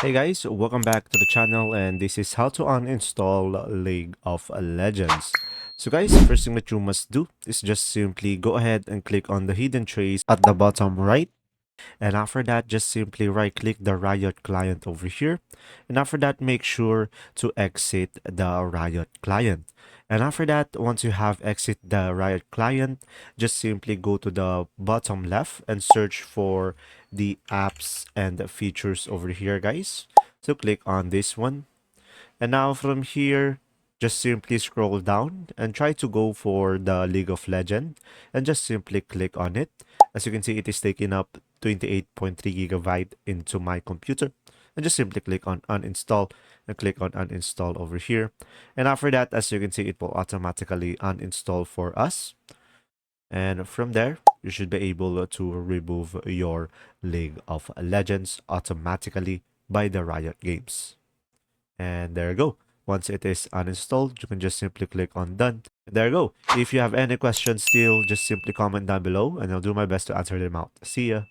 Hey guys, welcome back to the channel, and this is how to uninstall League of Legends. So guys, first thing that you must do is just simply go ahead and click on the hidden trace at the bottom right. And after that, just simply right click the Riot client over here. And after that, make sure to exit the Riot client. And after that, once you have exit the Riot client, just simply go to the bottom left and search for the apps and the features over here, guys. So click on this one. And now from here, just simply scroll down and try to go for the League of Legends and just simply click on it. As you can see, it is taking up 28.3 gigabyte into my computer. And just simply click on uninstall and click on uninstall over here. And after that, as you can see, it will automatically uninstall for us. And from there, you should be able to remove your League of Legends automatically by the Riot Games. And there you go. Once it is uninstalled, you can just simply click on done. There you go. If you have any questions still, just simply comment down below and I'll do my best to answer them out. See ya.